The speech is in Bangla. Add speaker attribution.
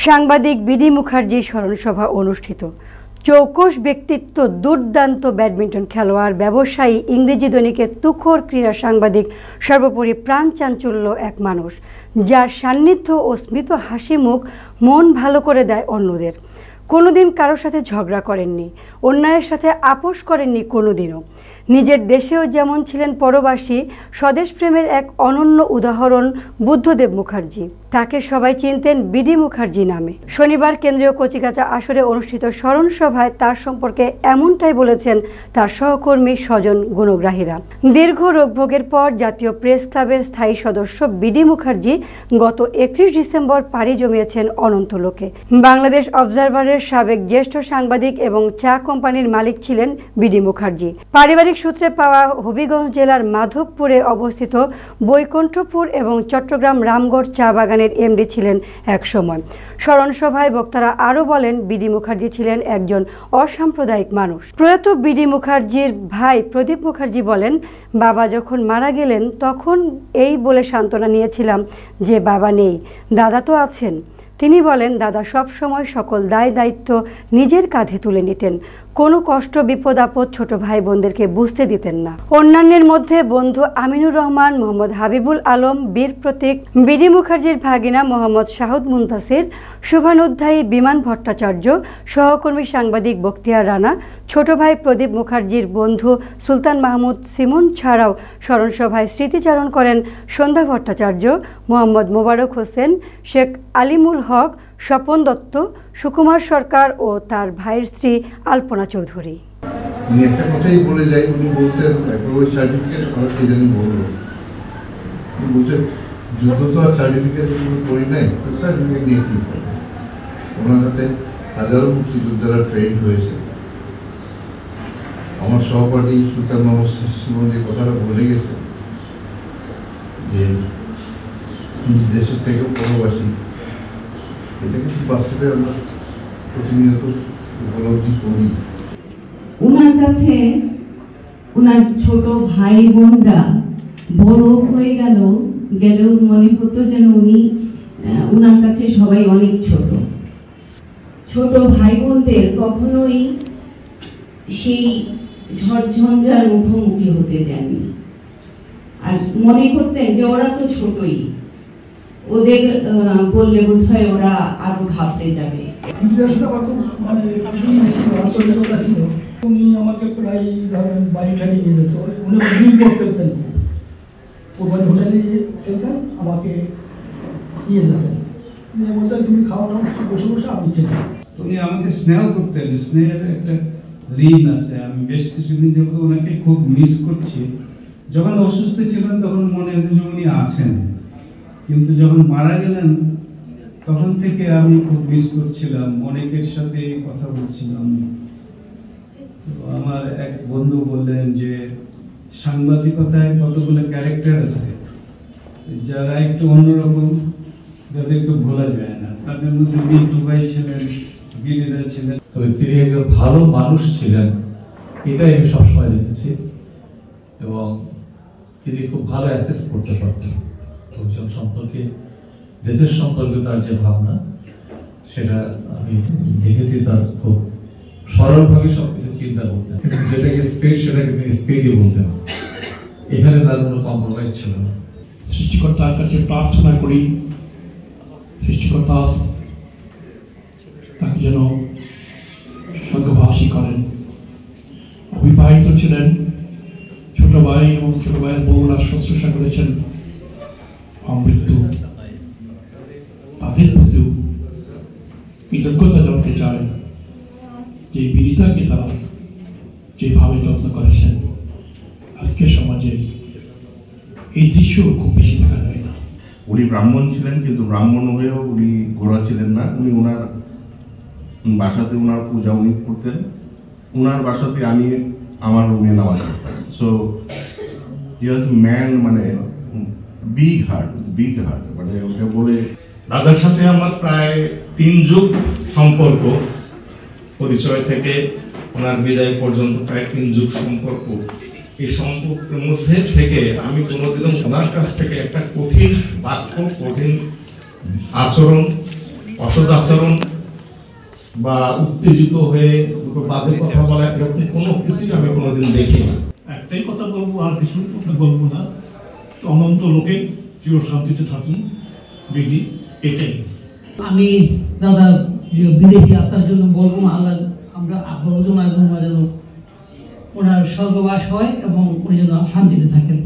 Speaker 1: সাংবাদিক বিডি মুখার্জি স্মরণসভা অনুষ্ঠিত। চৌকস ব্যক্তিত্ব, দুর্দান্ত ব্যাডমিন্টন খেলোয়াড়, ব্যবসায়ী, ইংরেজি দৈনিকের তুখোর ক্রীড়া সাংবাদিক, সর্বোপরি প্রাণ চাঞ্চল্য এক মানুষ যার সান্নিধ্য ও স্মিত হাসি মুখ মন ভালো করে দেয় অন্যদের। কোনোদিন কারোর সাথে ঝগড়া করেননি, অন্যায়ের সাথে আপোষ করেননি কোনোদিনও। নিজের দেশেও যেমন ছিলেন পরবাসী, স্বদেশ প্রেমের এক অনন্য উদাহরণ বুদ্ধদেব মুখার্জি। তাকে সবাই চিনতেন বিডি মুখার্জি নামে। শনিবার কেন্দ্রীয় কচিকাঁচা আসরে অনুষ্ঠিত স্মরণ সভায় তার সম্পর্কে এমনটাই বলেছেন তার সহকর্মী স্বজন গুণগ্রাহীরা। দীর্ঘ রোগভোগের পর জাতীয় প্রেস ক্লাবের স্থায়ী সদস্য বিডি মুখার্জি গত 31 ডিসেম্বর পাড়ি জমিয়েছেন অনন্তলোকে। বাংলাদেশ অবজারভারের সাবেক জ্যেষ্ঠ সাংবাদিক এবং চা কোম্পানির মালিক ছিলেন বিডি মুখার্জি। পারিবারিক সূত্রে পাওয়া হবিগঞ্জ জেলার মাধবপুরে অবস্থিত বৈকুণ্ঠপুর এবং চট্টগ্রাম রামগড় চা বাগানের এমডি ছিলেন এক সময়। স্মরণ সভায় বক্তারা আরও বলেন, বিডি মুখার্জি ছিলেন একজন অসাম্প্রদায়িক মানুষ। প্রয়াত বিডি মুখার্জির ভাই প্রদীপ মুখার্জি বলেন, বাবা যখন মারা গেলেন তখন এই বলে সান্ত্বনা নিয়েছিলাম যে বাবা নেই, দাদা তো আছেন। তিনি বলেন, দাদা সব সময় সকল দায় দায়িত্ব নিজের কাঁধে তুলে নিতেন, কোনো কষ্ট বিপদ আপদ ছোট ভাই বোনদেরকে বুঝতে দিতেন না। অন্যান্যের মধ্যে বন্ধু আমিনুর রহমান, মোহাম্মদ হাবিবুল আলম, বীর প্রতীক, বিডি মুখার্জির ভাগিনা মোহাম্মদ শাহুদ মুনতাসির, শুভানুধ্যায়ী বিমান ভট্টাচার্য, সহকর্মী সাংবাদিক বখতিয়ার রানা, ছোট ভাই প্রদীপ মুখার্জির বন্ধু সুলতান মাহমুদ সিমন ছাড়াও স্মরণ সভায় স্মৃতিচারণ করেন সন্ধ্যা ভট্টাচার্য, মোহাম্মদ মোবারক হোসেন, শেখ আলিমুল হক, স্বপন দত্ত, সুকুমার সরকার ও তার ভাইয়ের স্ত্রী আলপনা চৌধুরী।
Speaker 2: একটা কথাই বলে যাই, উনি বলতেন ওই সার্টিফিকেট কে জানি বললো, বলছেন যুদ্ধ তো আর সার্টিফিকেট করি নাই, তো সার্টিফিকেট নিয়ে কি করবে। ওনার হাতে হাজারো মুক্তিযোদ্ধারা ট্রেন হয়েছে। আমার সহপাঠী সুলতান মাহমুদ সিমন যে কথাটা বলে গেছে যে নিজ দেশের থেকেও পরবাসী, এটা কিন্তু বাস্তবে আমরা প্রতিনিয়ত উপলব্ধি করি।
Speaker 3: ওনার কাছে ওনার ছোট ভাই বোনরা বড় হয়ে গেলেও মনে হতো যেন ওনার কাছে সবাই অনেক ছোট ভাই বোনদের কখনোই সেই ঝড়ঝঞ্ঝার মুখোমুখি হতে দেননি। আর মনে করতেন যে ওরা তো ছোটই, ওদের বললে বোধ হয় ওরা আরো ঘাবড়ে যাবে।
Speaker 4: উনি আমাকে প্রায় ধরেন বাড়ি ঠাড়ি নিয়ে যেত, উনি বিলবোর্ড ফেলতেন, ওখানে হোটেলে ফেলতেন, আমাকে নিয়ে যেতেন, নিয়ে বলতেন তুমি খাওয়া বসে বসে আমি খেতাম।
Speaker 5: উনি আমাকে স্নেহ করতেন, স্নেহের একটা ঋণ আছে। আমি বেশ কিছুদিন যাবত ওনাকে খুব মিস করছি। যখন অসুস্থ ছিলেন তখন মনে হতো যে উনি আছেন, কিন্তু যখন মারা গেলেন তখন থেকে আমি খুব মিস করছিলাম, অনেকের সাথে কথা বলছিলাম। আমার এক বন্ধু বললেন যে সাংবাদিকতায় কতগুলো ক্যারেক্টার আছে যারা একটু অন্যরকম, যাদেরকে ভোলা যায় না। তাদের মধ্যে মিন্টু ভাই ছিলেন, গিরিরা ছিলেন।
Speaker 6: তবে তিনি একজন ভালো মানুষ ছিলেন, এটাই আমি সবসময় দেখেছি। এবং তিনি খুব ভালো অ্যাসেস করতে পারতেন লোকজন সম্পর্কে, দেশের সম্পর্কে তার যে ভাবনা, সেটা আমি দেখেছি। তার খুব সরলভাবে সবকিছু চিন্তা করতেন, যেটাকে স্পেড সেটাকে তিনি স্পেডই বলতেন। এখানে তার কোনো কম্প্রোমাইজ ছিল না।
Speaker 4: সৃষ্টিকর্তার কাছে প্রার্থনা করি, সৃষ্টিকর্তা তাকে যেন স্বর্গবাসী করেন। অবিবাহিত ছিলেন, ছোট ভাই এবং ছোট ভাইয়ের বউরা শুশ্রূষা করেছেন আমৃত্যু। তাদের প্রতিও কৃতজ্ঞতা জানাতে চায় যে বিরিতাকে তারা যেভাবে যত্ন করেছেন। আজকের সমাজে এই দৃশ্য খুব বেশি দেখা যায় না।
Speaker 2: উনি ব্রাহ্মণ ছিলেন, কিন্তু ব্রাহ্মণ হয়েও উনি গোড়া ছিলেন না। উনি ওনার বাসাতে ওনার পূজা উনি করতেন, ওনার বাসাতে আমি আমার রুমে নামাজ পড়তাম। সো হি ওয়াজ ম্যান, মানে বিগ হার্ট, মানে ওটা বলে।
Speaker 7: দাদার সাথে আমার প্রায় 3 যুগ সম্পর্ক, পরিচয় থেকে ওনার বিদায় পর্যন্ত প্রায় 3 যুগ সম্পর্ক। এই সম্পর্কের মধ্যে থেকে আমি কোনোদিনও ওনার কাছ থেকে একটা কঠিন বাক্য, কঠিন আচরণ, অসৎ আচরণ বা উত্তেজিত হয়ে দুটো বাজে কথা বলা এরকম কোনো কিছুই আমি কোনোদিন দেখি না।
Speaker 8: একটাই কথা বলবো, আর কিছু বলবো না। অনন্ত লোকে চির শান্তিতে থাকুন বিধি, এটাই।
Speaker 9: আমি দাদা বিদেশি আপনার জন্য বলবো না, আল্লাহ আমরা বড়জন যেন ওনার স্বর্গবাস হয় এবং উনি যেন শান্তিতে থাকেন।